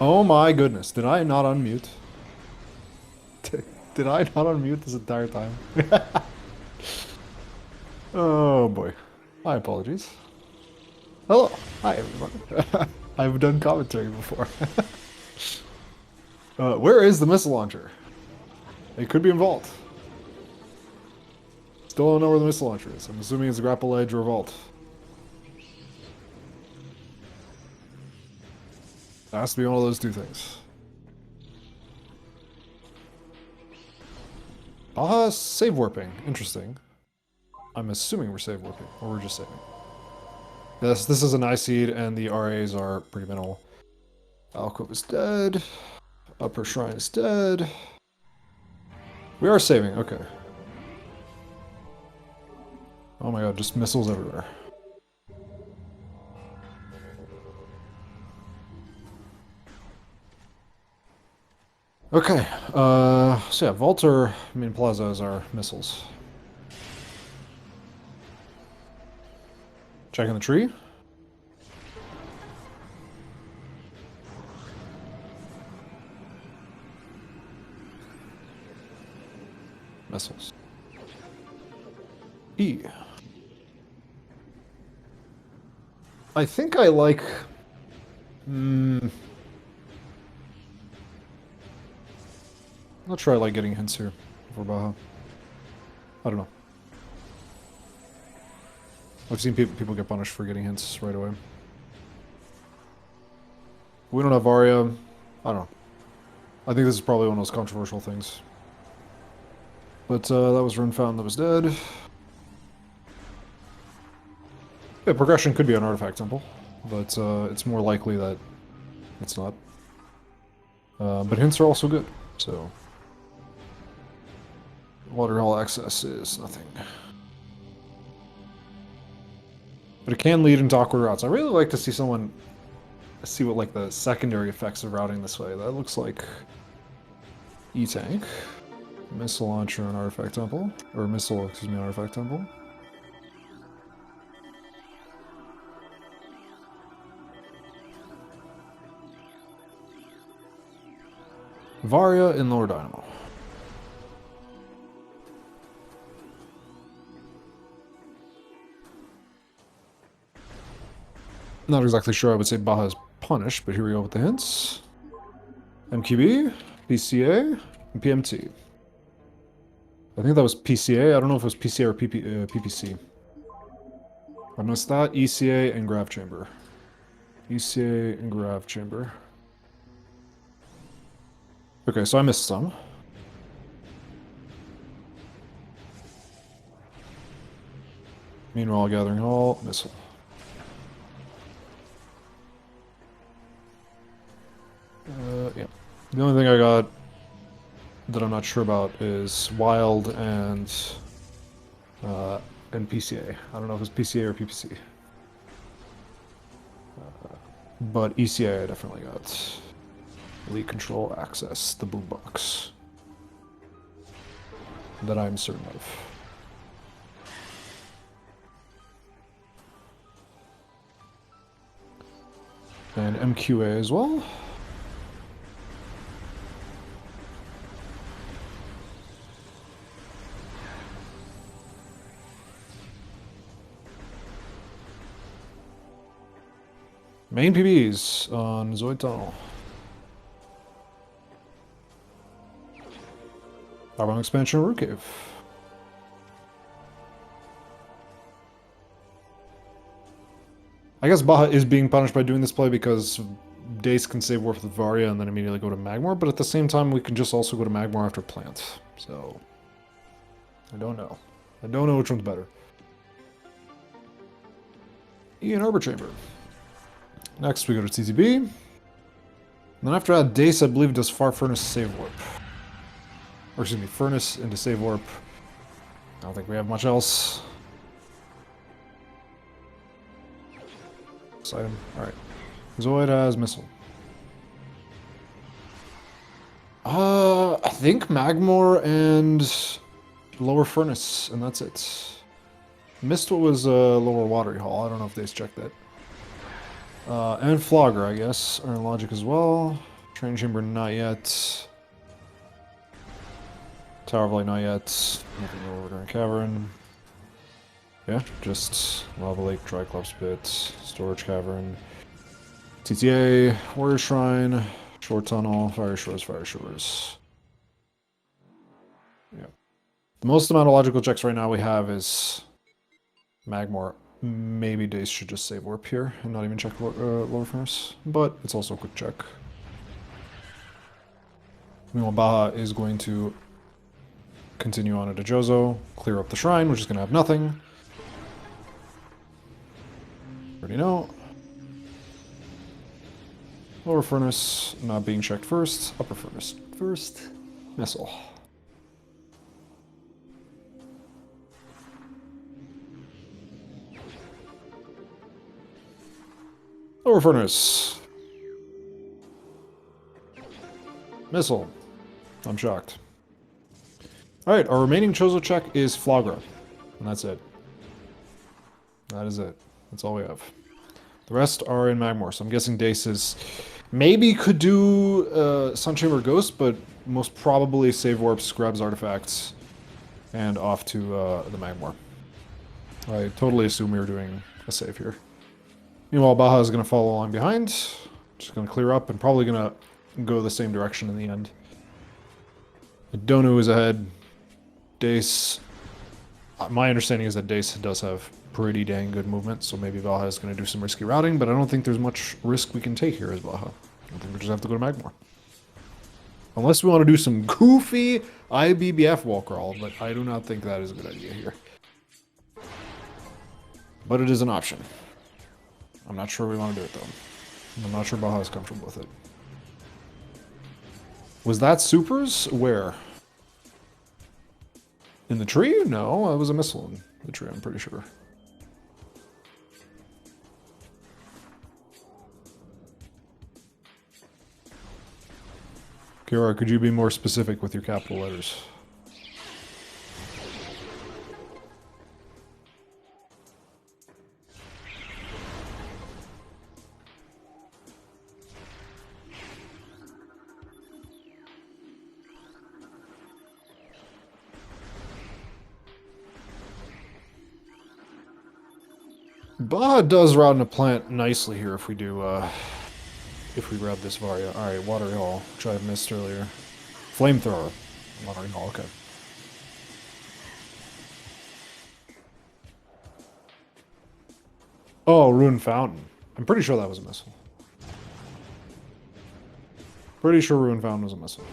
Oh my goodness, did I not unmute? Did I not unmute this entire time? Oh boy. My apologies. Hello. Hi everyone. I've done commentary before. Where is the missile launcher? It could be in vault. Still don't know where the missile launcher is. I'm assuming it's grapple edge or vault. It has to be one of those two things. Save warping. Interesting. I'm assuming we're save warping, or we're just saving. Yes, this is an I-seed, and the RAs are pretty minimal. Alcove is dead. Upper Shrine is dead. We are saving, okay. Oh my god, just missiles everywhere. Okay, so yeah, Vault or main plaza is our missiles. Checking the tree. Missiles. E. I think I like... Not sure I like getting hints here for Baja. I don't know. I've seen people get punished for getting hints right away. We don't have Arya. I don't know. I think this is probably one of those controversial things. But that was Rune Fountain that was dead. Yeah, progression could be an artifact temple, but it's more likely that it's not. But hints are also good, so... Water hall access is nothing. But it can lead into awkward routes. I really like to see someone see what like the secondary effects of routing this way. That looks like E-tank, missile launcher and artifact temple, or missile, excuse me, artifact temple. Varia in lower dynamo. Not exactly sure I would say Baja is punished, but here we go with the hints. MQB, PCA, and PMT. I think that was PCA. I don't know if it was PCA or PPC. I missed that. ECA and Grav Chamber. ECA and Grav Chamber. Okay, so I missed some. Meanwhile, Gathering Hall, missile. Yeah. The only thing I got that I'm not sure about is Wild and PCA. I don't know if it's PCA or PPC. But ECA I definitely got. Elite Control Access, the boombox. That I'm certain of. And MQA as well. Main PBs on Zoid Tunnel. Powerbound Expansion Root Cave. I guess Baja is being punished by doing this play because Dace can save Warp with Varia and then immediately go to Magmor, but at the same time we can just also go to Magmor after Plant. So... I don't know. I don't know which one's better. Ian Arbor Chamber. Next we go to TTB. And then after that, Dace, I believe, does Far Furnace Save Warp. Or excuse me, Furnace into Save Warp. I don't think we have much else. This item. Alright. Zoid has Missile. I think Magmor and Lower Furnace, and that's it. Missed what was Lower Watery Hall. I don't know if Dace checked that. And Flogger, I guess, are in logic as well. Training chamber, not yet. Tower of Light, not yet. Nothing over during Cavern. Yeah, just Lava Lake, Triclops Pit, Storage Cavern, TTA, Warrior Shrine, Short Tunnel, Fire Shores, Fire Shores. Yeah. The most amount of logical checks right now we have is Magmor. Maybe Dace should just save Warp here and not even check Lower Furnace, but it's also a quick check. Meanwhile, Baja is going to continue on to Jozo, clear up the shrine, which is going to have nothing. Already know. Lower Furnace not being checked first. Upper Furnace first. Missile. Lower Furnace. Missile. I'm shocked. Alright, our remaining Chozo check is Flagra. And that's it. That is it. That's all we have. The rest are in Magmor, so I'm guessing Dace is... Maybe could do Sun Chamber Ghost, but most probably save warps, grabs artifacts, and off to the Magmor. I totally assume we were doing a save here. Meanwhile, Baja is going to follow along behind. Just going to clear up and probably going to go the same direction in the end. Donu is ahead. Dace... My understanding is that Dace does have pretty dang good movement, so maybe Baja is going to do some risky routing, but I don't think there's much risk we can take here as Baja. I think we just have to go to Magmor. Unless we want to do some goofy IBBF wall crawl, but I do not think that is a good idea here. But it is an option. I'm not sure we want to do it, though. I'm not sure Baja is comfortable with it. Was that supers? Where? In the tree? No, it was a missile in the tree, I'm pretty sure. Kira, could you be more specific with your capital letters? Baja does route in a plant nicely here if we do, if we grab this Varia. Alright, Watery Hall, which I missed earlier. Flamethrower. Watery Hall, okay. Oh, Ruined Fountain. I'm pretty sure that was a missile. Pretty sure Ruined Fountain was a missile.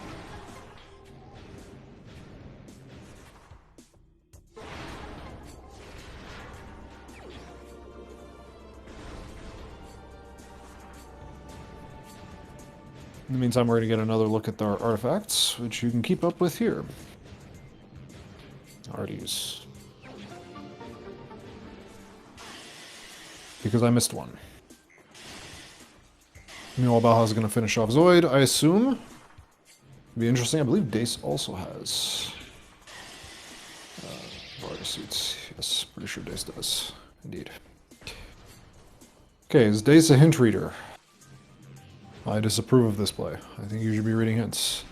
In the meantime, we're going to get another look at our artifacts, which you can keep up with here. Arties. Because I missed one. Meanwhile, Baja's going to finish off Zoid, I assume. Be interesting. I believe Dace also has Varda suits. Yes, pretty sure Dace does. Indeed. Okay, is Dace a hint reader? I disapprove of this play. I think you should be reading hints.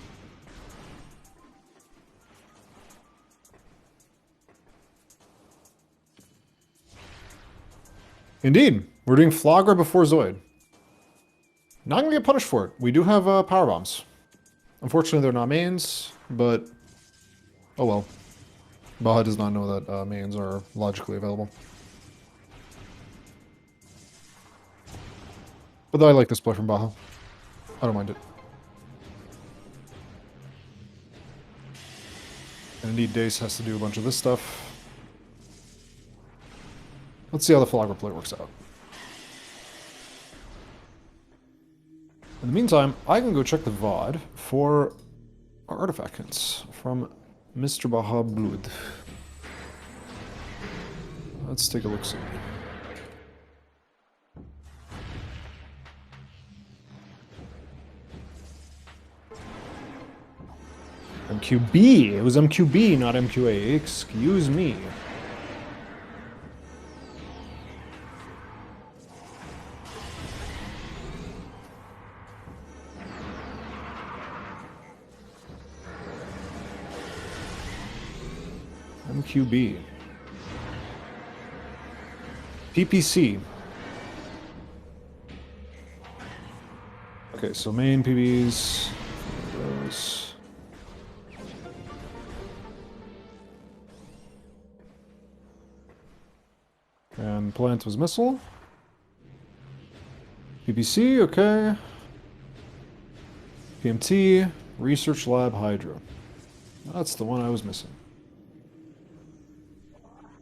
Indeed, we're doing Flagra before Zoid. Not gonna get punished for it. We do have power bombs. Unfortunately, they're not mains, but oh well. Baja does not know that mains are logically available. But though I like this play from Baja. I don't mind it. And indeed, Dace has to do a bunch of this stuff. Let's see how the Flagra play works out. In the meantime, I can go check the VOD for our artifact hints from Mr. BajaBlood. Let's take a look-see. MQB! It was MQB, not MQA. Excuse me. MQB. PPC. Okay, so main PBs. Those. And plant was missile. PPC, okay. PMT, Research Lab Hydra. That's the one I was missing.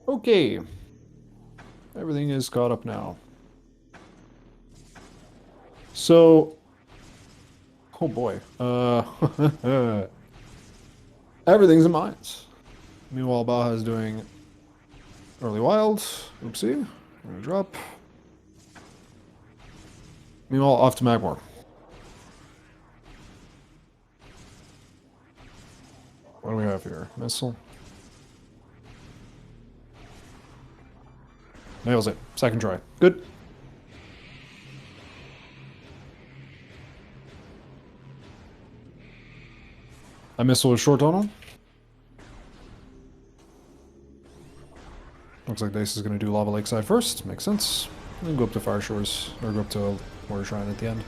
Okay. Everything is caught up now. So... Oh boy. Everything's in mines. Meanwhile, Baja is doing early wild. Oopsie. We're gonna drop. Meanwhile, off to Magmore. What do we have here? Missile. Nails it. Second try. Good. A missile with short tunnel. Looks like Dace is going to do Lava Lakeside first. Makes sense. And then go up to Fire Shores. Or go up to Warrior Shrine at the end.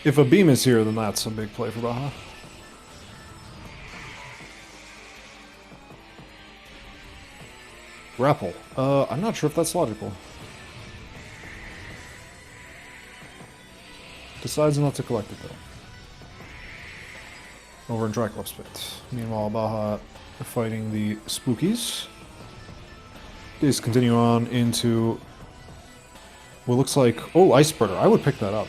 If a beam is here, then that's a big play for Baja. Grapple. I'm not sure if that's logical. Decides not to collect it, though. Over in Triclops Pit. Meanwhile, Baja fighting the Spookies. These continue on into what looks like... Oh, Ice Spreader. I would pick that up.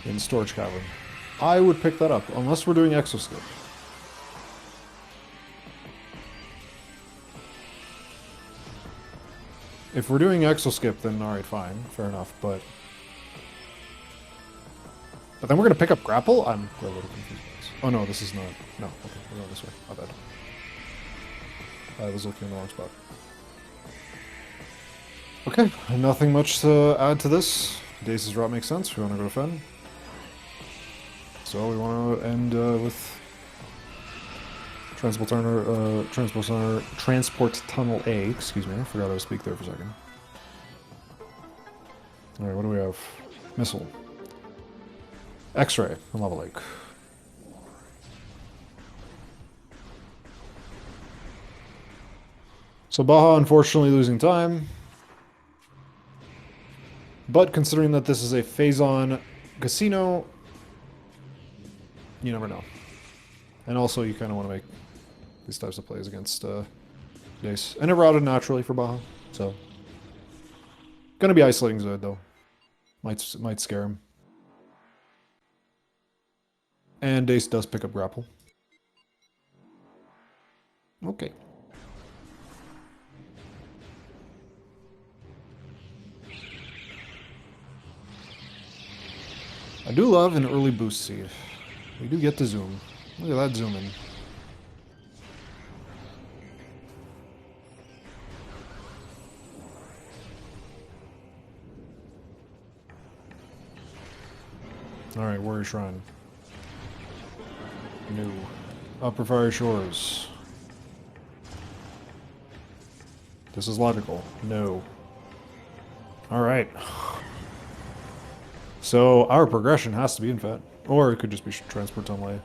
In Storage Cavern. I would pick that up, unless we're doing Exoskip. If we're doing Exoskip, then alright, fine. Fair enough, but then we're gonna pick up Grapple? I'm a little confused. Oh no, this is not... No, okay, we're going this way. My bad. I was looking in the wrong spot. Okay, nothing much to add to this. Dace's drop makes sense. We want to go to Fen. So we want to end with Transport Tunnel A. Excuse me, I forgot how to speak there for a second. Alright, what do we have? Missile. X-ray and Lava Lake. So Baja unfortunately losing time. But considering that this is a phase-on casino, you never know. And also you kind of want to make these types of plays against Dace. And it routed naturally for Baja, so gonna be isolating Zed though. Might scare him. And Dace does pick up Grapple. Okay. I do love an early boost seed. We do get to zoom. Look at that zooming. Alright, Warrior Shrine. New. Upper Fire Shores. This is logical. No. Alright. So, our progression has to be in Fat. Or it could just be Transport Tunnel A.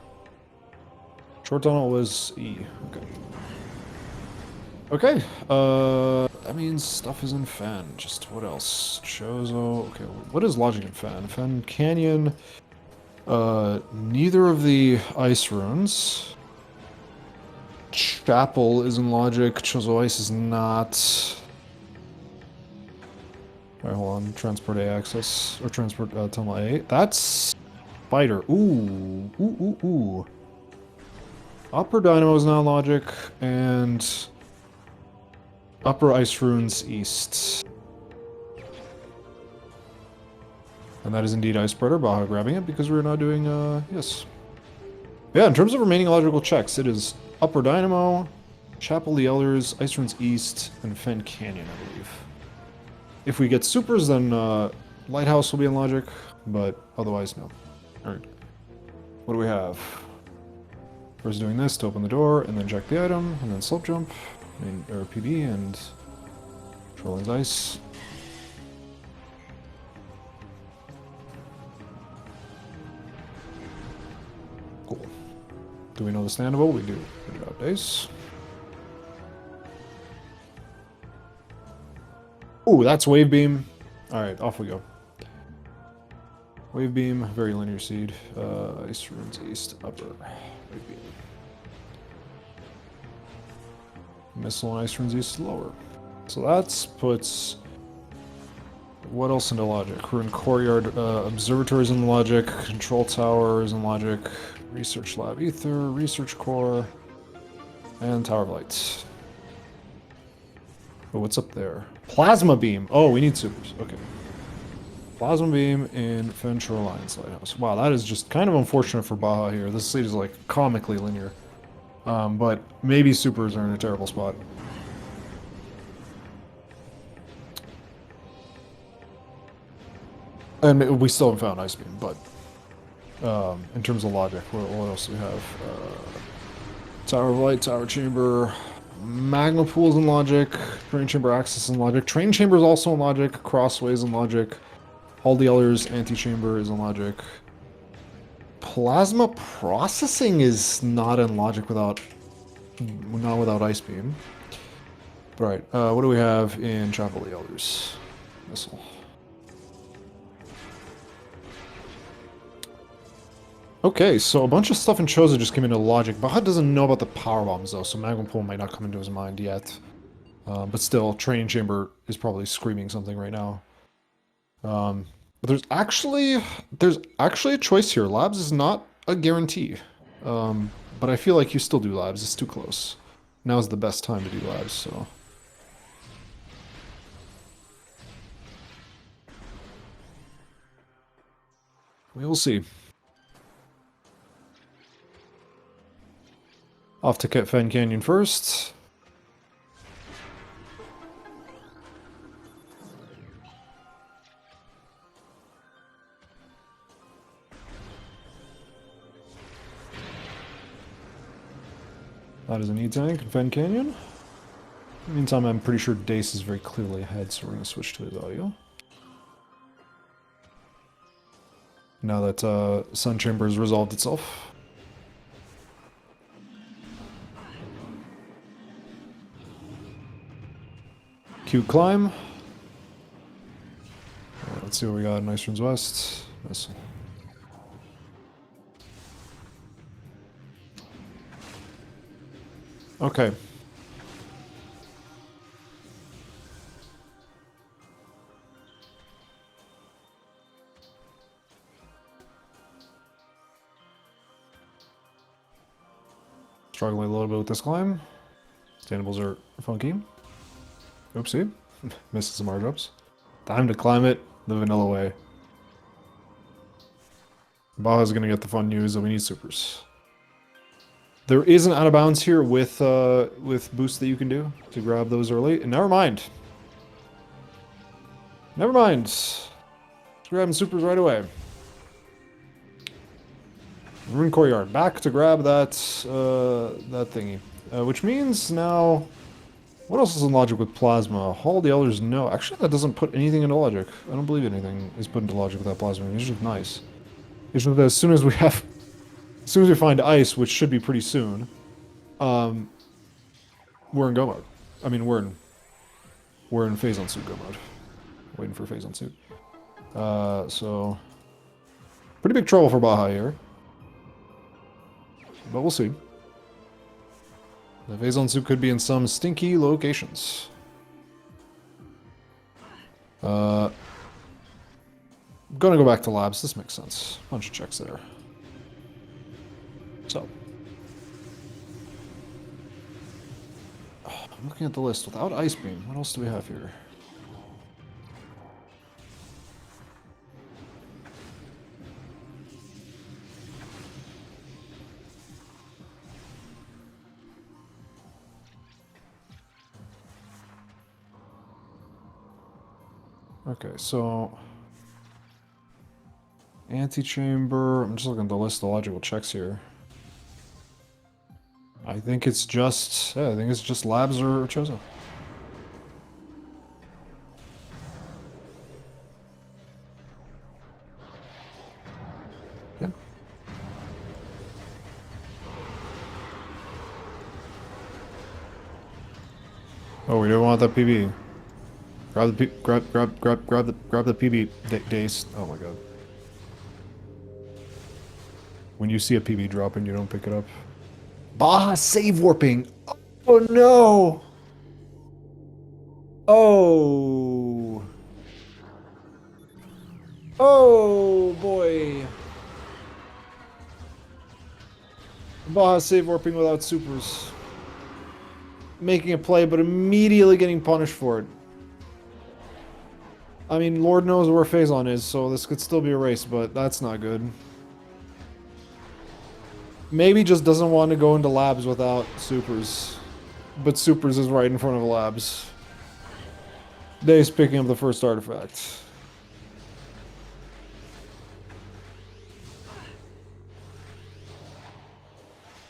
Short Tunnel was E. Okay. Okay, that means stuff is in Fen. Just what else? Chozo. Okay, what is logic in Fen? Fen Canyon. Neither of the ice runes. Chapel is in logic. Chozo Ice is not. Alright, hold on. Transport A access. Or Transport Tunnel A. That's Spider. Ooh. Ooh. Upper Dynamo is now logic. And Upper Ice Runes East. And that is indeed Ice Spreader. Baja grabbing it because we're not doing, yes. Yeah, in terms of remaining logical checks, it is Upper Dynamo, Chapel the Elders, Ice Runes East, and Fen Canyon, I believe. If we get supers, then Lighthouse will be in logic, but otherwise, no. Alright. What do we have? First doing this to open the door, and then check the item, and then slope jump, or PB, and trolling dice. Cool. Do we know the standable? We do. Good job, Dace. Ooh, that's wave beam. Alright, off we go. Wave beam, very linear seed. Ice runes east, upper. Wave beam. Missile and ice runes east, lower. So that's puts. What else into logic? We're in courtyard. Observatories in logic. Control tower is in logic. Research lab ether. Research core. And tower of light. Oh, what's up there? Plasma beam. Oh, we need supers. Okay. Plasma beam in Venture Alliance Lighthouse. Wow, that is just kind of unfortunate for Baja here. This seed is like comically linear. But maybe supers are in a terrible spot. And we still haven't found Ice Beam, but in terms of logic, what else do we have? Tower of Light, Tower Chamber, Magma Pool's in logic, Train Chamber Access in logic, Train Chamber is also in logic, Crossways in logic, Hall the Elders Antechamber is in logic. Plasma Processing is not in logic without Ice Beam. Right, what do we have in Chapel of the Elders? Missile. Okay, so a bunch of stuff in Choza just came into logic. Baja doesn't know about the power bombs though, so Magma Pool might not come into his mind yet. But still, Training Chamber is probably screaming something right now. But there's actually a choice here. Labs is not a guarantee. But I feel like you still do labs. It's too close. Now's the best time to do labs, so. We will see. Off to Ket Fen Canyon first. That is an E-Tank in Fen Canyon. In the meantime, I'm pretty sure Dace is very clearly ahead, so we're going to switch to his audio. Now that Sun Chamber has resolved itself. Q climb. Let's see what we got in Ice Runes West. Missile. Okay. Struggling a little bit with this climb. Standables are funky. Oopsie. Missed some R drops. Time to climb it the vanilla way. Baja's gonna get the fun news that we need supers. There is an out of bounds here with boosts that you can do to grab those early. And never mind. Never mind. Just grabbing supers right away. Rune Courtyard. Back to grab that that thingy. Which means now... What else is in logic with Plasma? Hall the Elders, no. Actually, that doesn't put anything into logic. I don't believe anything is put into logic with that Plasma. It's just nice. It's just that as soon as we have... As soon as we find ice, which should be pretty soon, we're in go mode. I mean, we're in phase on suit go mode. Waiting for phase on suit. So pretty big trouble for Baja here, but we'll see. The phase on suit could be in some stinky locations. Gonna go back to labs. This makes sense. Bunch of checks there. So, I'm looking at the list. Without Ice Beam, what else do we have here? Okay, so... Antechamber. I'm just looking at the list of logical checks here. I think it's just... Yeah, I think it's just Labs or Chozo. Yeah. Oh, we don't want that PB. Grab the grab the PB, Dace. Oh my god. When you see a PB drop and you don't pick it up. Baja save warping. Oh no. Oh. Oh boy. Baja save warping without supers. Making a play, but immediately getting punished for it. I mean, Lord knows where Phazon is, so this could still be a race, but that's not good. Maybe just doesn't want to go into labs without supers. But supers is right in front of labs. Dace picking up the first artifact.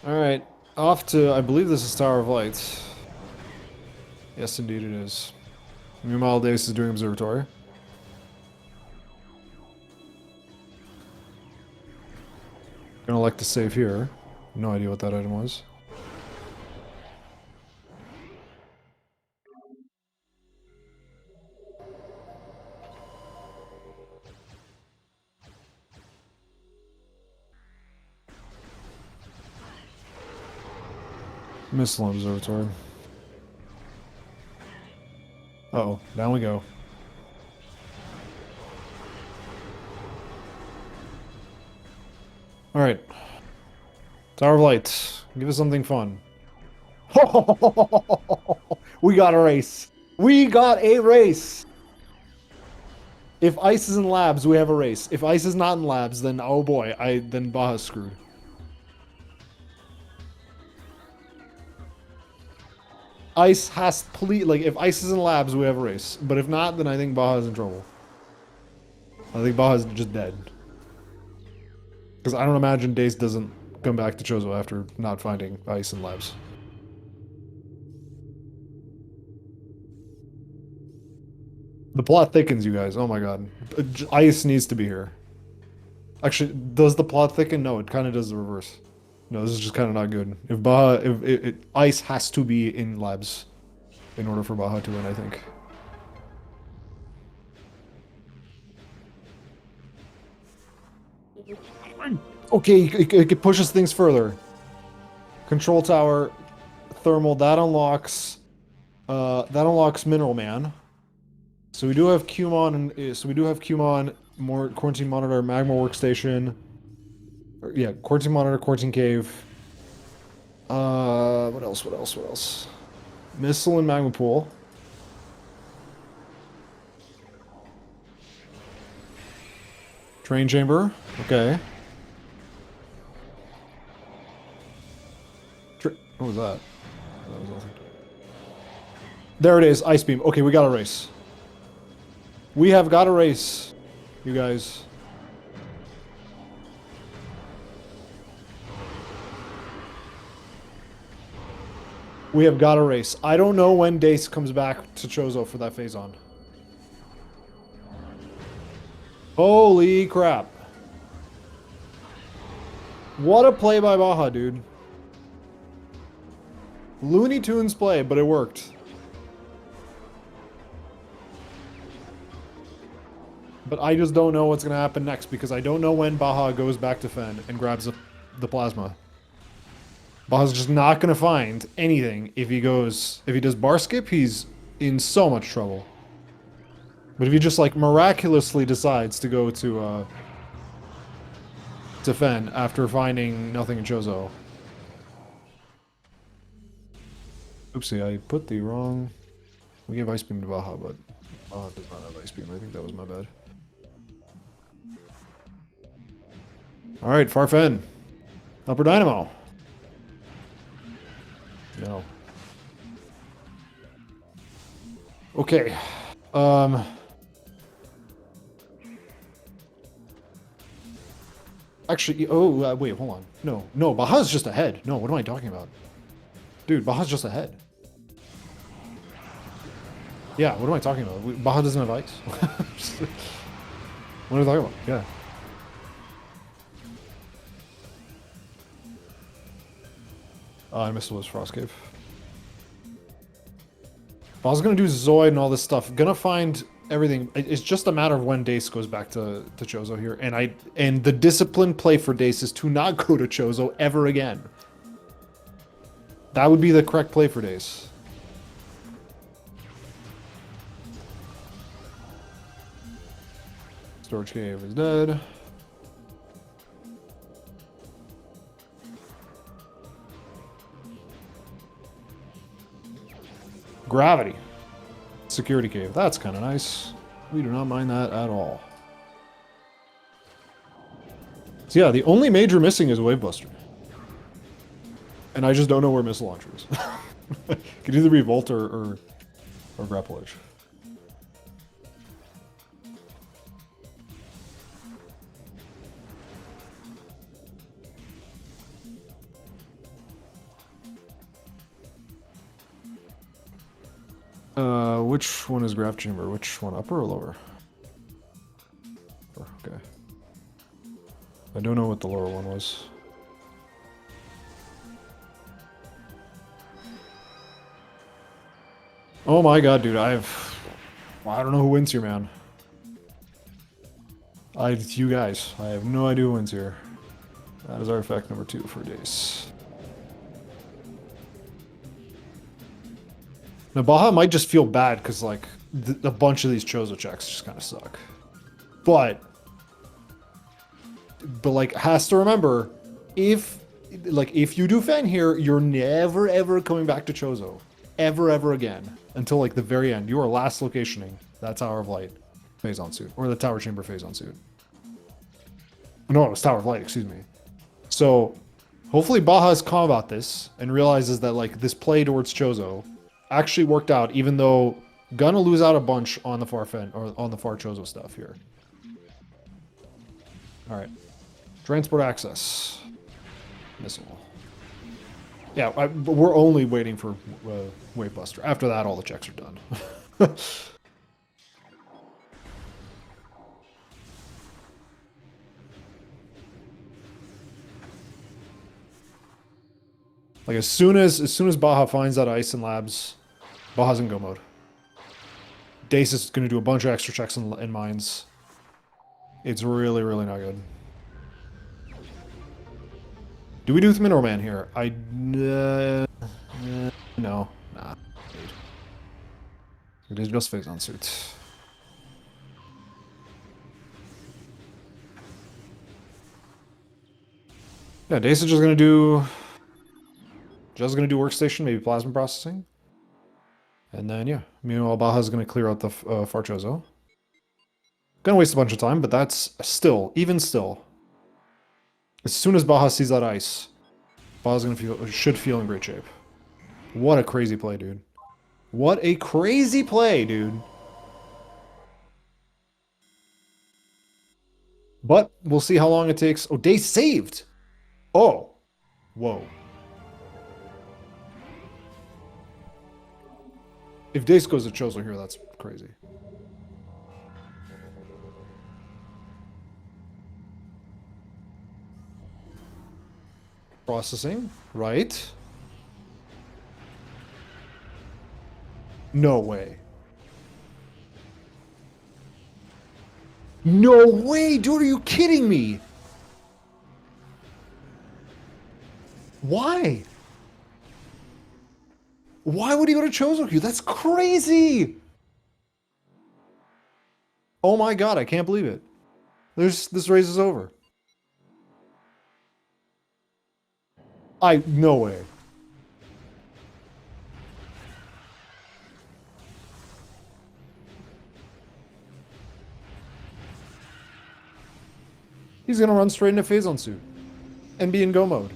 Alright, off to, I believe this is Tower of Light. Yes, indeed it is. Meanwhile, Dace is doing Observatory. Gonna like to save here. No idea what that item was. Missile Observatory. Uh-oh, down we go. Alright. Tower of Light. Give us something fun. We got a race. We got a race! If Ice is in labs, we have a race. If Ice is not in labs, then oh boy, then Baja's screwed. Ice has like if Ice is in labs, we have a race. But if not, then I think Baja's in trouble. I think Baja's just dead. Because I don't imagine Dace doesn't come back to Chozo after not finding Ice in labs. The plot thickens, you guys. Oh my god. Ice needs to be here. Actually, does the plot thicken? No, it kind of does the reverse. No, this is just kind of not good. If Baja, if Ice has to be in labs in order for Baja to win, I think. Okay, it pushes things further. Control tower, thermal, that unlocks Mineral Man. So we do have Qmon, more Quarantine Monitor, Magma Workstation. Yeah, Quarantine Monitor, Quarantine Cave. What else? Missile and Magma Pool. Train Chamber, okay. What was that? That was awesome. There it is, Ice Beam. Okay, we got a race. We have got a race, you guys. We have got a race. I don't know when Dace comes back to Chozo for that Phazon. Holy crap. What a play by Baja, dude. Looney Tunes play, but it worked. But I just don't know what's going to happen next because I don't know when Baja goes back to Fen and grabs the plasma. Baja's just not going to find anything if he does bar skip, he's in so much trouble. But if he just like miraculously decides to go to Fen after finding nothing in Chozo. Oopsie, I put the wrong... We gave Ice Beam to Baja, but Baja does not have Ice Beam. I think that was my bad. Alright, Farfen. Upper Dynamo. No. Okay. Actually, oh, wait, hold on. No, no, Baja's just ahead. No, what am I talking about? Dude, Baja's just ahead. Yeah, what am I talking about? Baja doesn't have ice. What are we talking about? Yeah. Oh, I missed it was Frost Cave. Baja's gonna do Zoid and all this stuff. Gonna find everything. It's just a matter of when Dace goes back to Chozo here. And the disciplined play for Dace is to not go to Chozo ever again. That would be the correct play for Dace. Storage cave is dead. Gravity. Security cave. That's kind of nice. We do not mind that at all. So yeah, the only major missing is Wave Buster. And I just don't know where missile launcher is. Could either be Volt or Grapple Edge. Which one is Graph Chamber? Which one, upper or lower? Okay. I don't know what the lower one was. Oh my god, dude, I don't know who wins here, man. You guys. I have no idea who wins here. That is artifact number 2 for Dace. Now, Baja might just feel bad because, like, a bunch of these Chozo checks just kind of suck. But, like, has to remember, if you do Fen here, you're never, ever coming back to Chozo. Ever again. Until, like, the very end. Your last locationing, that Tower of Light Phazon suit. Or the Tower Chamber Phazon suit. No, it was Tower of Light, excuse me. So, hopefully Baja's calm about this and realizes that, like, this play towards Chozo actually worked out, even though gonna lose out a bunch on the far Fen, or on the far Chozo stuff here. Alright. Transport access. Missile. Yeah, but we're only waiting for Wave Buster. After that, all the checks are done. Like, as soon as Baja finds that ice in labs, Baja's in go mode. Dace is going to do a bunch of extra checks in mines. It's really, really not good. Do we do with Mineral Man here? No. Nah. It is just Phazon suit. Yeah, Dace is just going to do... workstation, maybe plasma processing. And then, yeah. Meanwhile, Baja's going to clear out the far Chozo. Gonna waste a bunch of time, but that's still, even still. As soon as Baja sees that ice, Baja's should feel in great shape. What a crazy play, dude. What a crazy play, dude. But we'll see how long it takes. Oh, Dace saved! Oh. Whoa. If Dace goes to Chozo here, that's crazy. Processing, right? No way. No way, dude, are you kidding me? Why? Why would he go to Chozo Q? That's crazy! Oh my god, I can't believe it. This race is over. No way. He's gonna run straight into Phazon suit. And be in go mode.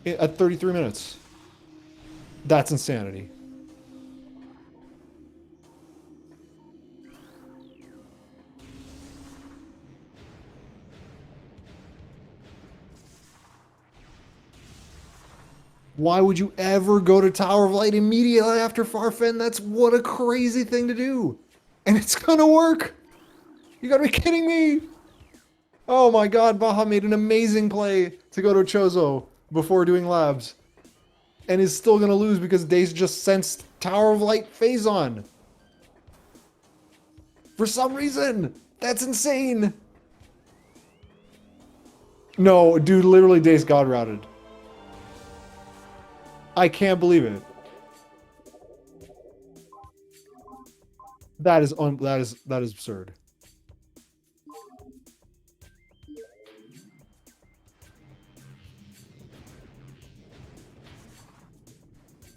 At 33 minutes. That's insanity. Why would you ever go to Tower of Light immediately after Farfen? That's what a crazy thing to do. And it's gonna work. You gotta be kidding me. Oh my god, Baja made an amazing play to go to Chozo before doing labs. And is still gonna lose because Dace just sensed Tower of Light Phazon. For some reason. That's insane. No, dude, literally Dace God routed. I can't believe it. That is absurd.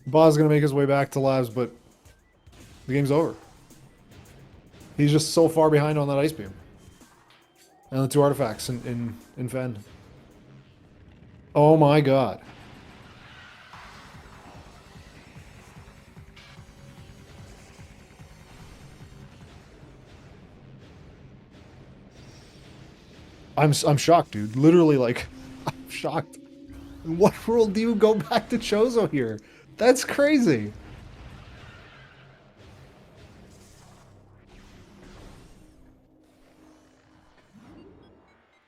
Ba's gonna make his way back to labs, but the game's over. He's just so far behind on that ice beam. And the 2 artifacts in Fen. Oh my god. I'm shocked, dude. Literally, like, I'm shocked. In what world do you go back to Chozo here? That's crazy.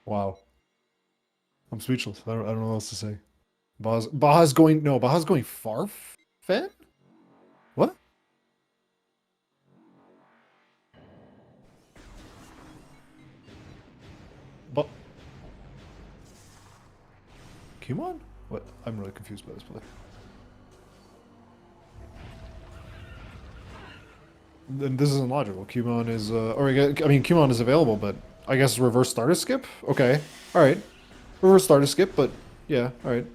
Wow. I'm speechless. I don't know what else to say. Baja's going... No, Baja's going Farfen? What? But... Kumon? What? I'm really confused by this play. Then this isn't logical. Kumon is... or I mean, Kumon is available, but... I guess reverse starter skip? Okay. Alright. Reverse starter skip, but... Yeah, alright.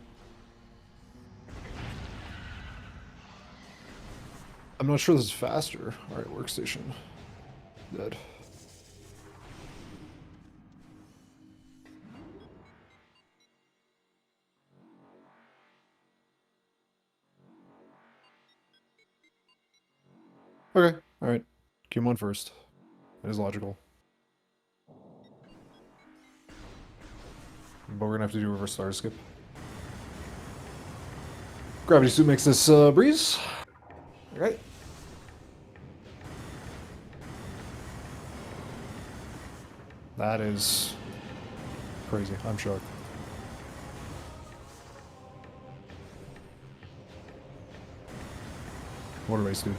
I'm not sure this is faster. Alright, workstation. Dead. Okay, alright. Kumon first. It is logical. But we're gonna have to do a reverse starter skip. Gravity suit makes this breeze. Alright. That is crazy. I'm shocked. What a race, dude.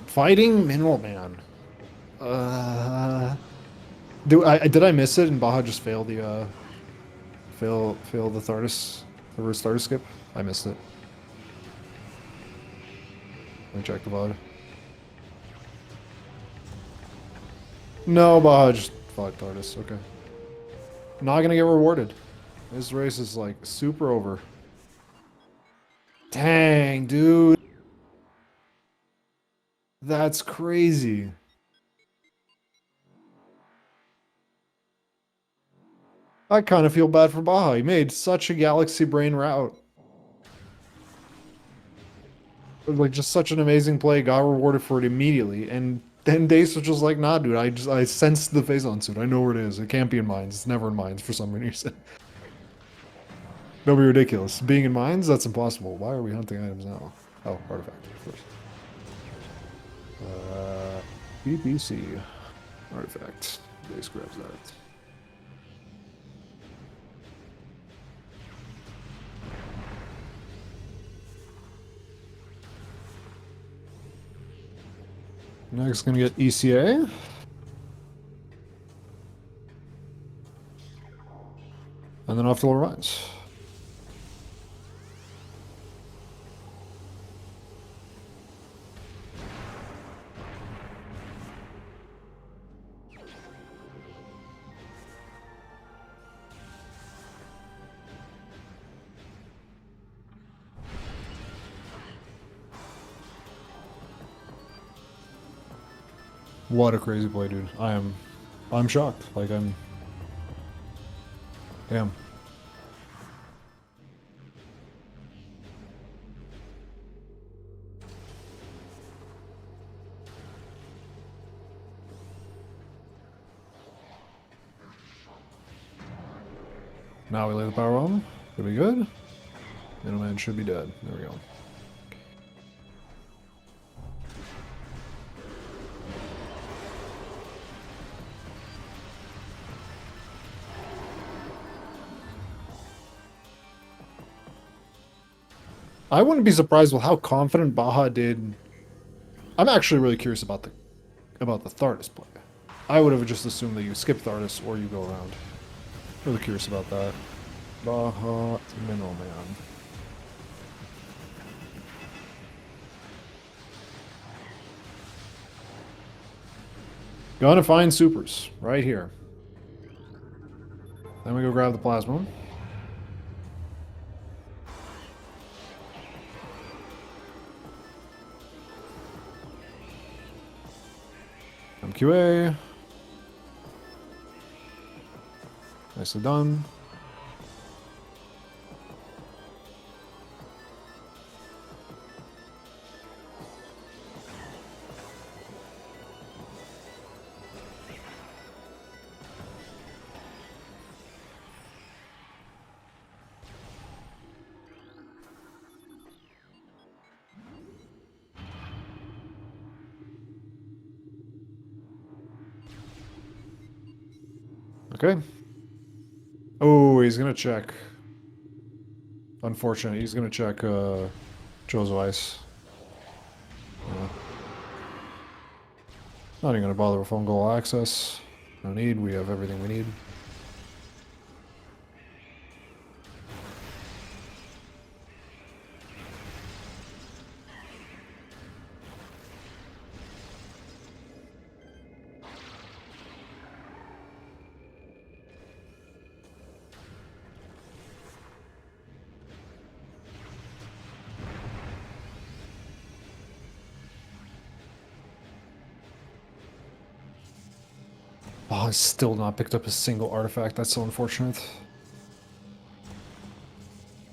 Fighting Mineral Man. Did I miss it and Baja just failed the failed the Thardus reverse starter skip? I missed it. Let me check the VOD. No, Baja just fought Thardus. Okay. Not gonna get rewarded. This race is like super over. Dang, dude. That's crazy. I kind of feel bad for Baja. He made such a galaxy brain route. Like, just such an amazing play. Got rewarded for it immediately. And then Dace was just like, nah, dude. I sensed the Phazon suit. I know where it is. It can't be in mines. It's never in mines for some reason. Don't be ridiculous. Being in mines? That's impossible. Why are we hunting items now? Oh, artifact, of course. BBC. Artifact. Dace grabs that. Next, gonna get ECA. And then off to lower mines. What a crazy play, dude. I'm shocked. Like, damn. Now we lay the power on. Should be good. Middleman should be dead. There we go. I wouldn't be surprised with how confident Baja did. I'm actually really curious about the Thardus play. I would have just assumed that you skip Thardus or you go around. Really curious about that. Baja Middleman. Gonna find supers right here. Then we go grab the plasma. MQA. Nicely done. Okay. Oh, he's gonna check. Unfortunate, he's gonna check Joe's Ice. Yeah. Not even gonna bother with fungal access. No need, we have everything we need. Oh, he's still not picked up a single artifact. That's so unfortunate.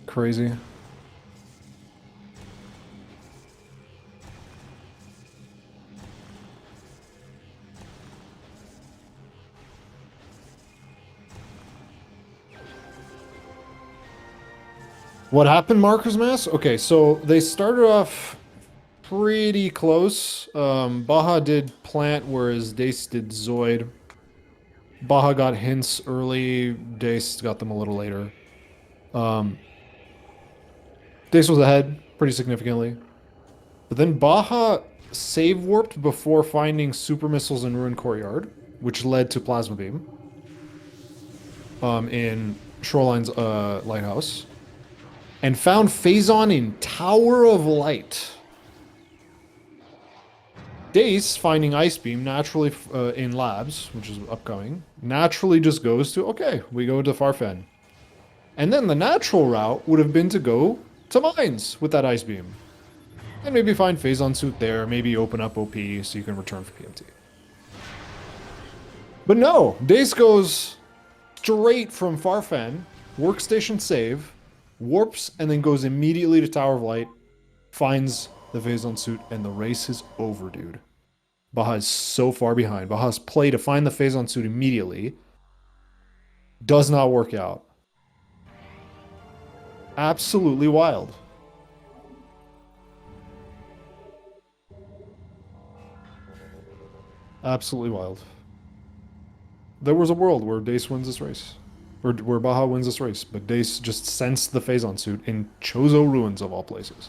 Crazy. What happened, Marker's Mass? Okay, so they started off pretty close. Baja did Plant, whereas Dace did Zoid. Baja got hints early, Dace got them a little later. Dace was ahead pretty significantly. But then Baja save warped before finding super missiles in Ruined Courtyard, which led to Plasma Beam. In Shoreline's lighthouse. And found Phazon in Tower of Light. Dace, finding Ice Beam naturally in Labs, which is upcoming, naturally just goes to, okay, we go to Farfen. And then the natural route would have been to go to Mines with that Ice Beam. And maybe find Phazon Suit there, maybe open up OP so you can return for PMT. But no, Dace goes straight from Farfen, workstation save, warps, and then goes immediately to Tower of Light, finds the Phazon Suit, and the race is over, dude. Baja is so far behind. Baja's play to find the Phazon Suit immediately does not work out. Absolutely wild. Absolutely wild. There was a world where Dace wins this race. Or where Baja wins this race, but Dace just sensed the Phazon Suit in Chozo Ruins of all places.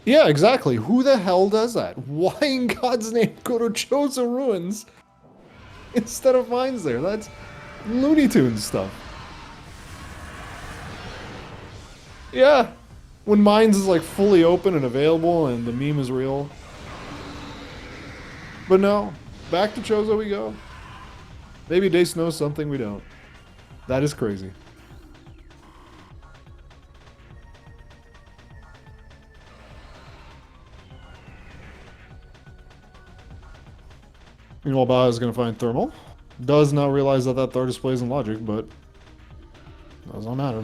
Yeah, exactly. Who the hell does that? Why in God's name go to Chozo Ruins instead of Mines there? That's Looney Tunes stuff. Yeah. When Mines is like fully open and available and the meme is real. But no. Back to Chozo we go. Maybe Dace knows something we don't. That is crazy. Meanwhile, Baja is going to find Thermal. Does not realize that that third display isn't logic, but does not matter.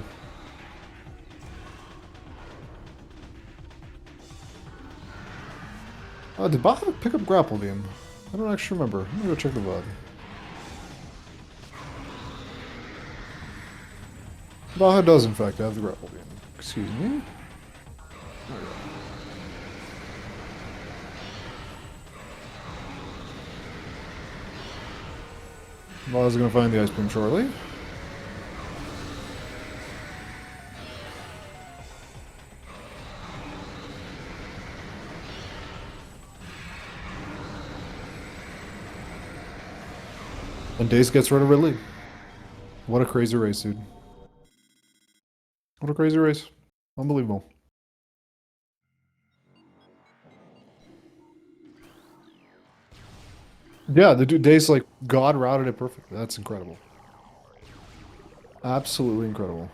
Did Baja pick up grapple beam? I don't actually remember. Let me go check the VOD. Baja does in fact have the grapple beam. Excuse me. Baja's gonna find the ice beam shortly. And Dace gets rid of Ridley. What a crazy race, dude. What a crazy race. Unbelievable. Yeah, the dude Dace like God routed it perfectly. That's incredible. Absolutely incredible.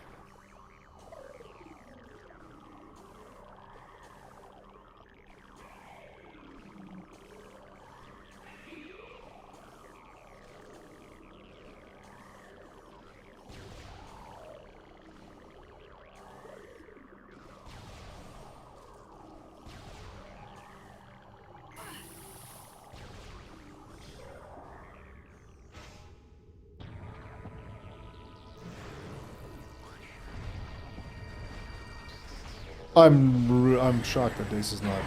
I'm shocked that Dace is not.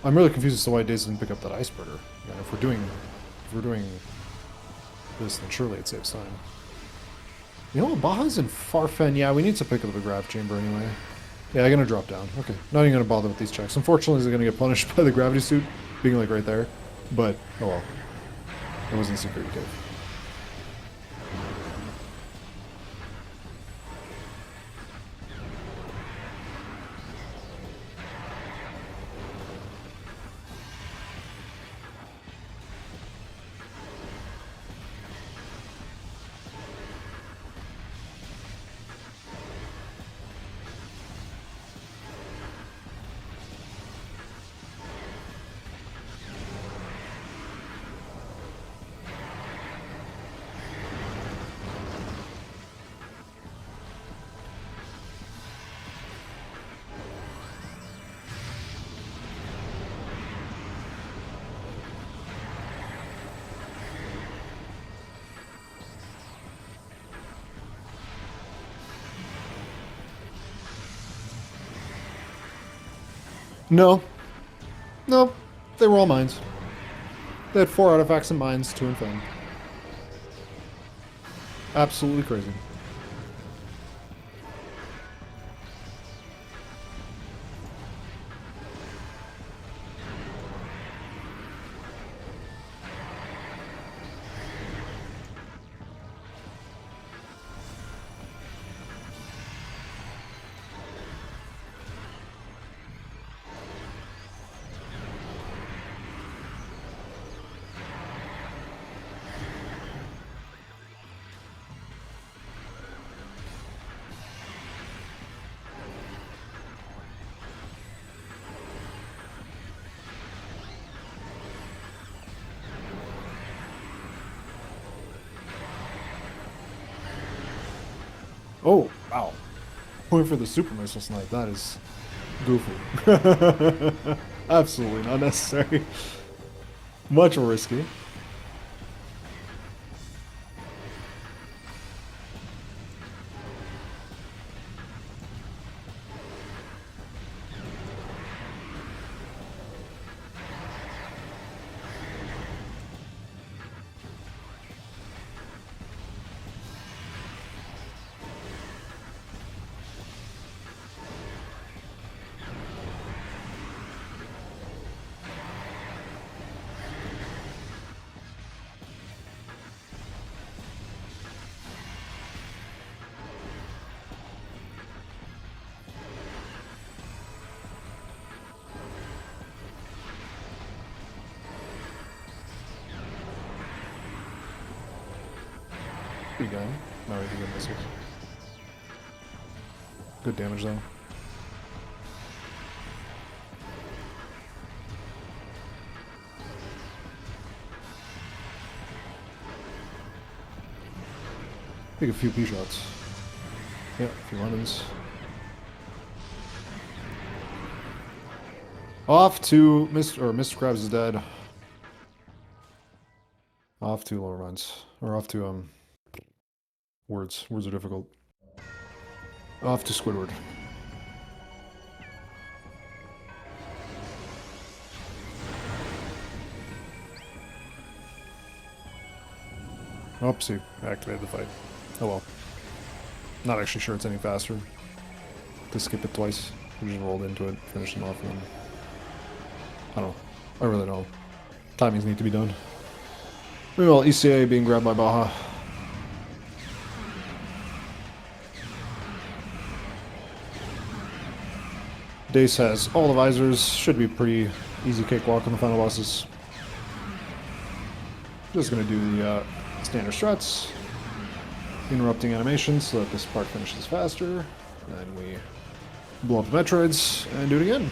I'm really confused as to why Dace didn't pick up that iceberger. Yeah, if we're doing this, then surely it saves time. You know what? Baja's in Farfen. Yeah, we need to pick up the grav chamber anyway. Yeah, I'm gonna drop down. Okay, not even gonna bother with these checks. Unfortunately, he's gonna get punished by the gravity suit being like right there. But oh well, it wasn't a security cave. No. No. They were all mines. They had 4 artifacts and mines, 2 in Fen. Absolutely crazy. Oh, wow. Going for the super missile snipe, that is goofy. Absolutely not necessary. Much more risky. Good gun. Not really good missiles. Good damage though. Take a few P shots. Yeah, a few lemons. Off to Mr. Krabs is dead. Off to lower mines. Or off to words. Words are difficult. Off to Squidward. Oopsie, activated the fight. Oh well. Not actually sure it's any faster to skip it twice. We just rolled into it, finished him off, and then... I don't know. I really don't know. Timings need to be done. Meanwhile, ECA being grabbed by Baja. Dace has all the visors. Should be pretty easy cakewalk on the final bosses. Just gonna do the standard struts. Interrupting animations so that this part finishes faster. Then we blow up the Metroids and do it again.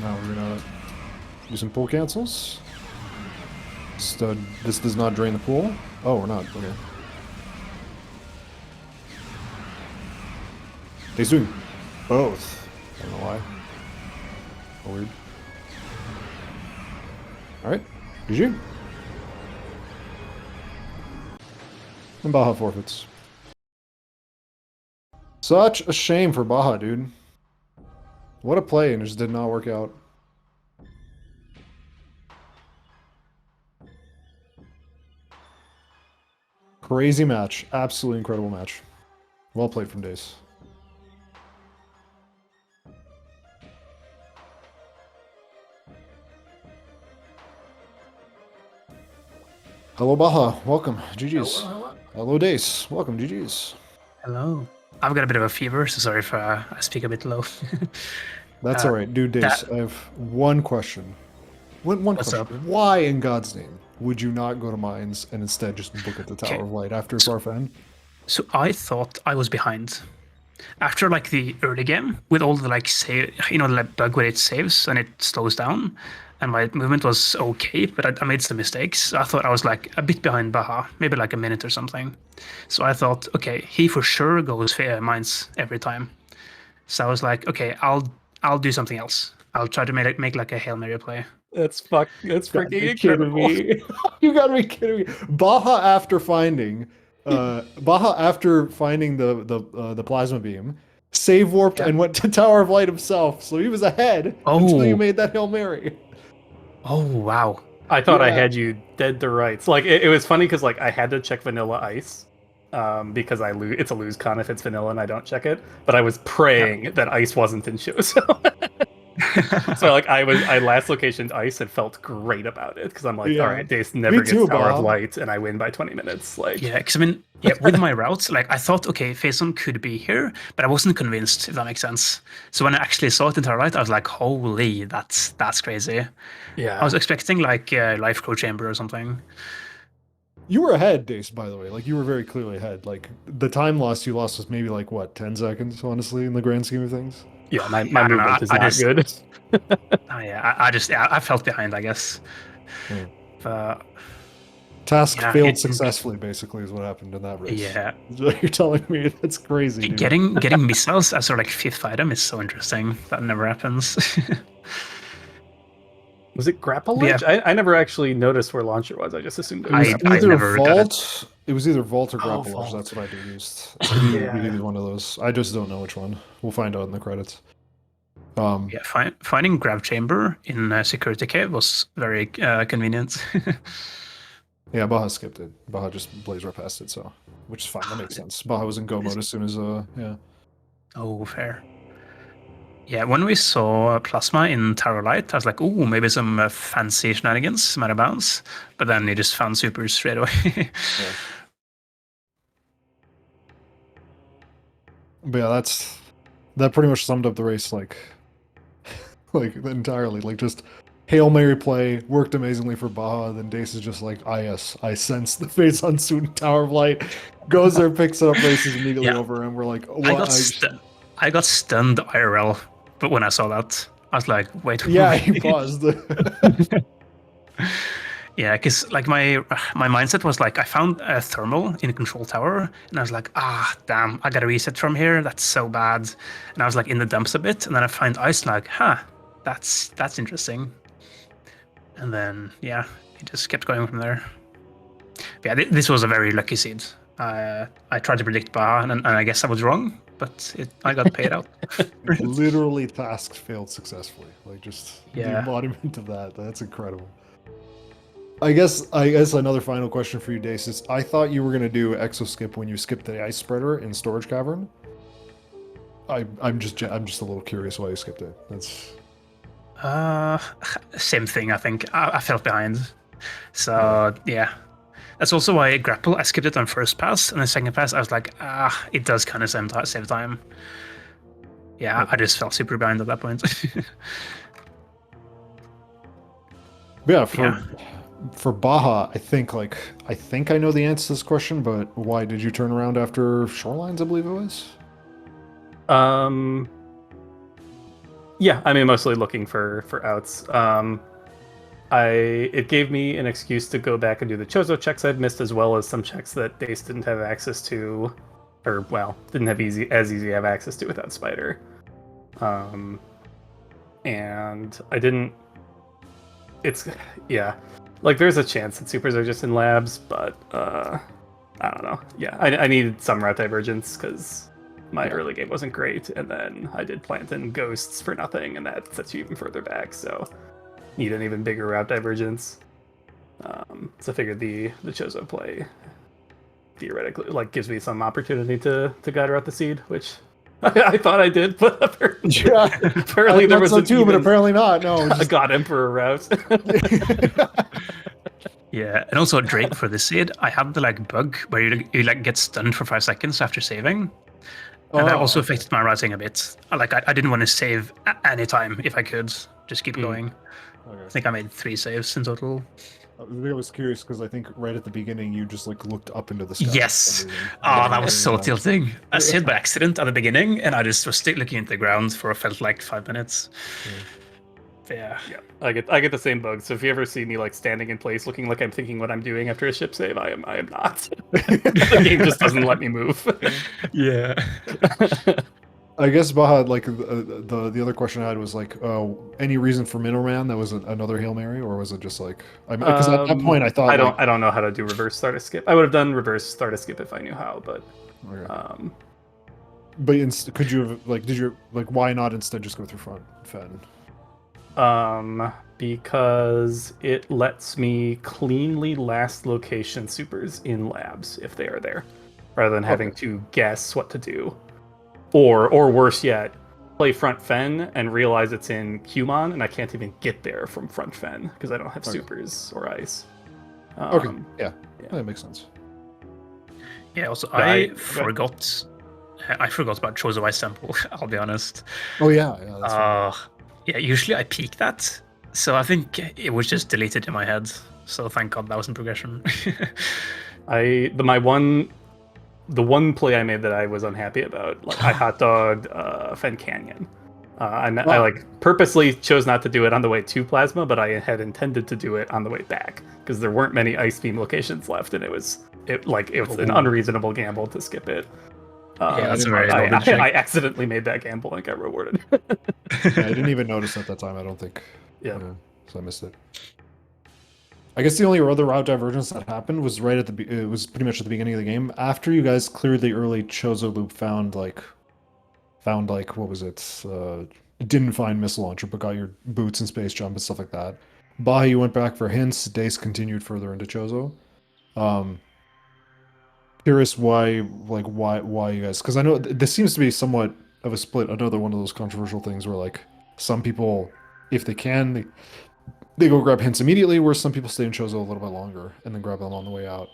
Now we're gonna do some pool cancels. This does not drain the pool. Oh, we're not. Okay. He's doing both. I don't know why. Oh, weird. Alright. GG. And Baja forfeits. Such a shame for Baja, dude. What a play, and it just did not work out. Crazy match. Absolutely incredible match. Well played from Dace. Hello, Baja. Welcome. GG's. Hello, Dace. Welcome, GG's. Hello. I've got a bit of a fever, so sorry if I speak a bit low. That's all right. Dude, Dace, I have one question. One question. Up? Why, in God's name, would you not go to mines and instead just look at the Tower of Light after Farfan? So I thought I was behind. After like the early game, with all the like save, the like, bug where it saves and it slows down, and my movement was okay, but I made some mistakes. I thought I was like a bit behind Baja, maybe like a minute or something. So I thought, okay, he for sure goes fair mines every time. So I was like, okay, I'll do something else. I'll try to make like a Hail Mary play. That's freaking incredible. Me. You gotta be kidding me. Baja after finding the plasma beam, save warped and went to Tower of Light himself, so he was ahead until you made that Hail Mary. Oh wow. I thought I had you dead to rights. Like it was funny because like I had to check vanilla ice. Because it's a lose con if it's vanilla and I don't check it. But I was praying that ice wasn't in show. So like I last locationed ice and felt great about it because I'm like, all right, Dace never gets Tower of Light and I win by 20 minutes. Like because I mean, with my routes, like I thought, okay, Faison could be here, but I wasn't convinced if that makes sense. So when I actually saw it in Tower of Light, I was like, holy, that's crazy. Yeah, I was expecting like Life Crow Chamber or something. You were ahead, Dace, by the way. Like, you were very clearly ahead. Like, the time loss you lost was maybe, like, what, 10 seconds, honestly, in the grand scheme of things? Yeah, my movement is not good. I felt behind, I guess. Task failed successfully, basically, is what happened in that race. Yeah. You're telling me that's crazy, dude. Getting missiles as sort of like fifth item is so interesting. That never happens. Was it grapple launch? I never actually noticed where launcher was. I just assumed it was It was either vault or grapple launch. That's what I used. Either one of those. I just don't know which one. We'll find out in the credits. Finding grab chamber in security cave was very convenient. Yeah, Baja skipped it. Baja just blazed right past it, so which is fine. That makes sense. Baja was in go mode as soon as Oh, fair. Yeah, when we saw Plasma in Tower Light, I was like, ooh, maybe some fancy shenanigans, matter bounce. But then he just found supers straight away. But yeah, that pretty much summed up the race, like entirely. Like just Hail Mary play worked amazingly for Baja. Then Dace is just like, yes, I sense the face on Student Tower of Light. Goes there, picks it up, races immediately Yeah. over, and we're like, I what? got stunned IRL, but when I saw that, I was like, wait. Yeah, he paused. Yeah, because like my mindset was like I found a thermal in a control tower, and I was like, damn, I gotta reset from here. That's so bad. And I was like in the dumps a bit, and then I find ice, like, that's interesting. And then yeah, it just kept going from there. But yeah, this was a very lucky seed. I tried to predict Baja, and I guess I was wrong, but I got paid out. Literally, tasks failed successfully. Like just the Yeah. embodiment of that. That's incredible. I guess another final question for you, Dace, is I thought you were gonna do exo skip when you skipped the ice spreader in Storage Cavern. I'm just a little curious why you skipped it. That's Same thing. I think I felt behind. So yeah, that's also why grapple. I skipped it on first pass, and then second pass I was like, it does kind of save time. Yeah, I just felt super behind at that point. yeah. For Baja, I think I know the answer to this question, but why did you turn around after Shorelines? I believe it was. Yeah, I mean, mostly looking for outs. It gave me an excuse to go back and do the Chozo checks I'd missed, as well as some checks that Dace didn't have access to, or well, didn't have easy to have access to without Spider. And I didn't. It's yeah, like there's a chance that supers are just in labs, but I don't know. Yeah, I needed some route divergence because my early game wasn't great, and then I did plant in ghosts for nothing, and that sets you even further back. So need an even bigger route divergence. So I figured the Chozo play theoretically gives me some opportunity to guide route the seed, which I thought I did, but apparently there was too, but apparently not. No, a God Emperor route. Yeah, and also Drake for the seed, I had the bug where you get stunned for 5 seconds after saving. And that also affected my routing a bit. I didn't want to save any time if I could. Just keep going. Okay. I think I made 3 saves in total. I was curious because I think right at the beginning you just looked up into the sky. Yes. Oh, that was so tilting. I saved by accident at the beginning, and I just was still looking into the ground for felt like 5 minutes. Yeah. I get the same bug. So if you ever see me standing in place, looking like I'm thinking what I'm doing after a ship save, I am not. The game just doesn't let me move. Yeah. I guess Baja, the other question I had was any reason for Middleman that was another Hail Mary, or was it just because at that point I thought I don't know how to do reverse start a skip. I would have done reverse start a skip if I knew how, but okay. But could you have did you why not instead just go through front Fen? Because it lets me cleanly last location supers in labs if they are there, rather than having to guess what to do. Or worse yet, play front Fen and realize it's in Qmon and I can't even get there from front Fen because I don't have supers or ice. Yeah, that makes sense. Yeah, also I forgot about Chozo Ice Temple, I'll be honest. Oh yeah, that's right. Yeah, usually I peek that, so I think it was just deleted in my head. So thank God that was in progression. The one play I made that I was unhappy about, I hot dogged Fen Canyon. I purposely chose not to do it on the way to Plasma, but I had intended to do it on the way back because there weren't many ice beam locations left, and it was an unreasonable gamble to skip it. Yeah, that's I accidentally made that gamble and got rewarded. I didn't even notice at that time. I don't think. Yeah. So I missed it. I guess the only other route divergence that happened was it was pretty much at the beginning of the game. After you guys cleared the early Chozo loop, found what was it? Didn't find missile launcher, but got your boots and space jump and stuff like that. Bahi, you went back for hints. Dace continued further into Chozo. Curious why you guys? Because I know this seems to be somewhat of a split. Another one of those controversial things where some people, if they can, they go grab hints immediately, where some people stay in Chozo a little bit longer and then grab them on the way out.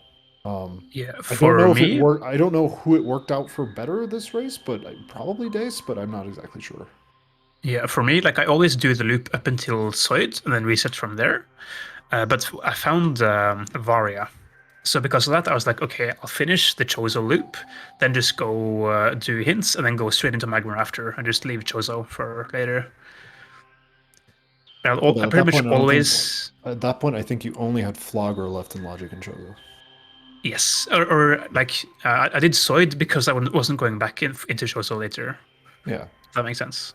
Yeah, I don't know for if it me, worked. I don't know who it worked out for better this race, but probably Dace, but I'm not exactly sure. yeah, for me, like I always do the loop up until Zoid and then reset from there. But I found Varia. So because of that, I was like, okay, I'll finish the Chozo loop, then just go do hints, and then go straight into Magmar after, and just leave Chozo for later. But I at pretty that much point, I don't think. always At that point, I think you only had Flogger left in Logic and Chozo. yes, or like I did Zoid because I wasn't going back into Chozo later. Yeah. If that makes sense.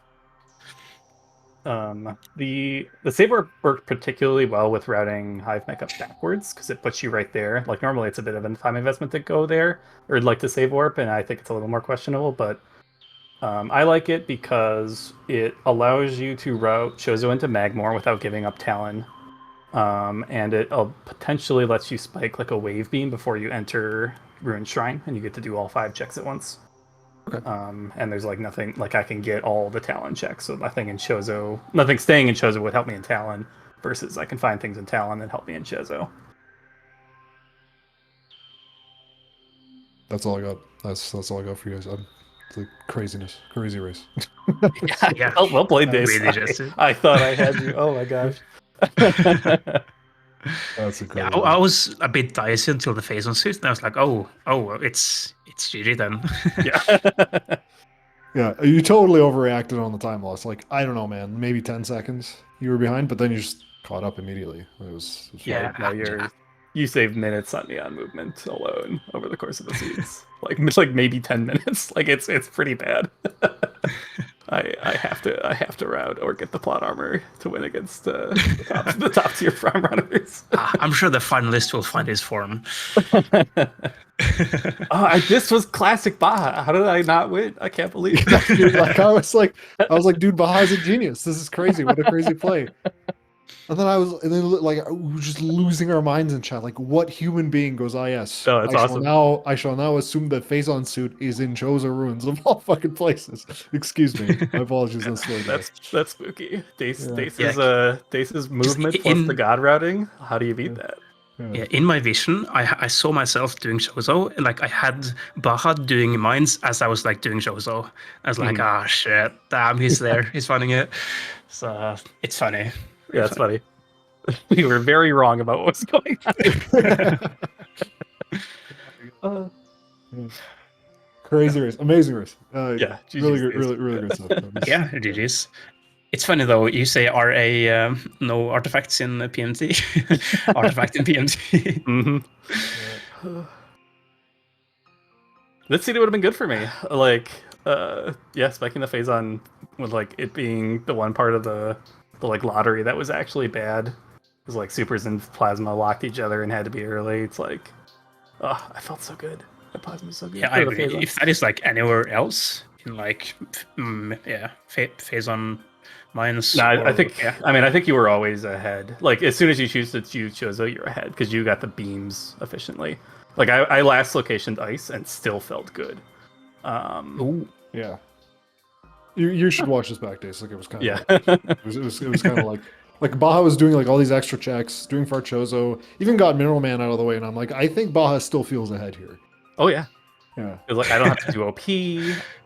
The save warp worked particularly well with routing Hive Mech up backwards because it puts you right there. Like normally it's a bit of a time investment to go there or like to save warp, and I think it's a little more questionable. But I like it because it allows you to route Chozo into Magmor without giving up Talon, and it potentially lets you spike like a wave beam before you enter Ruined Shrine, and you get to do all 5 checks at once. Okay. And there's like nothing like I can get all the Talon checks, so nothing staying in Chozo would help me in Talon, versus I can find things in Talon that help me in Chozo. That's all I got. That's all I got for you guys. It's like crazy race. Yeah, Well played, Dace. really just I thought I had you. Oh my gosh. That's yeah. incredible. I was a bit dicey until the phase on suit, and I was like, it's GG then. Yeah. Yeah, you totally overreacted on the time loss. Like, I don't know, man, maybe 10 seconds you were behind, but then you just caught up immediately. It was Yeah. No, you saved minutes on Neon movement alone over the course of the seeds. like maybe 10 minutes. Like it's pretty bad. I have to route or get the plot armor to win against the top tier prime runners. I'm sure the finalist will find his form. This was classic Baja. How did I not win? I can't believe it. Dude, like I was like, dude, Baha's a genius. This is crazy. What a crazy play. And then like we were just losing our minds in chat. Like, what human being goes, "Ah, yes, Oh, that's awesome. I shall now assume that Phazon suit is in Chozo ruins of all fucking places." Excuse me, my apologies. That's spooky. Dace's movement In- plus the god routing. How do you beat that? Yeah, in my vision, I saw myself doing Shozo, and like I had Baja doing mines as I was like doing Shozo. I was like, ah, shit, damn, he's there, he's finding it. So it's funny. Yeah, it's funny. We were very wrong about what was going on. Crazy race, amazing race. Yeah, really good, really good stuff. Yeah, GG's. It's funny though. You say RA no artifacts in PMT, artifact in PMT. Mm-hmm. This seed would have been good for me. Like, spiking the Phazon with like it being the one part of the like lottery that was actually bad. Because like supers and plasma locked each other and had to be early. It's like, I felt so good. That plasma was so good. Yeah, I agree. If that is like anywhere else in like, Phazon mines. No, I think. Yeah. I mean, I think you were always ahead. Like as soon as you choose to choose Chozo, you're ahead because you got the beams efficiently. Like I last locationed ice and still felt good. Ooh. Yeah. You should watch this back, Dace. Like it was kind of it was kind of like Baja was doing like all these extra checks, doing for Chozo, even got Mineral Man out of the way, and I'm like, I think Baja still feels ahead here. Oh yeah. Yeah. Like I don't have to do OP.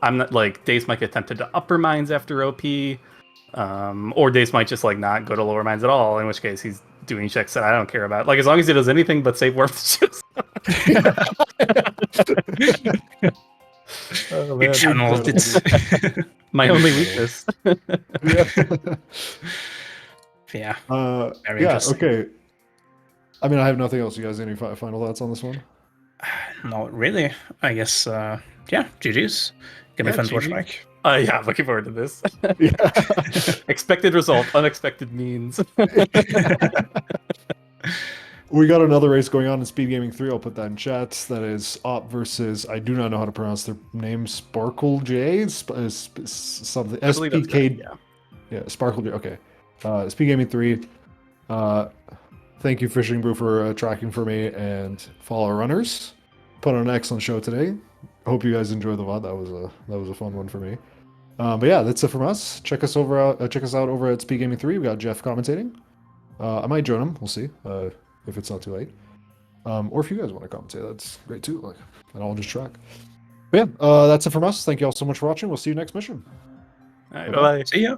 I'm not like Dace might get tempted to upper mines after OP. Or Dace might just like not go to lower mines at all, in which case he's doing checks that I don't care about. Like as long as he does anything but save warp Oh, man. Channeled. It's my only weakness. Yeah. Okay. I mean, I have nothing else. You guys, any final thoughts on this one? Not really. I guess. GG's. Gonna be fun to watch back. Yeah, I'm looking forward to this. Expected result, unexpected means. We got another race going on in SpeedGaming 3. I'll put that in chat. That is Op versus, I do not know how to pronounce their name, Sparkle J? Something. SPK. Yeah, Sparkle J. Okay. SpeedGaming 3. Thank you, Fishing Brew, for tracking for me and follow runners. Put on an excellent show today. Hope you guys enjoyed the VOD. That was a fun one for me. But yeah, that's it from us. Check us out over at SpeedGaming 3. We got Jeff commentating. I might join him. We'll see if it's not too late. Or if you guys want to commentate, that's great too. Like, and I'll just track. But yeah, that's it from us. Thank you all so much for watching. We'll see you next mission. All right, Bye-bye. bye. See ya.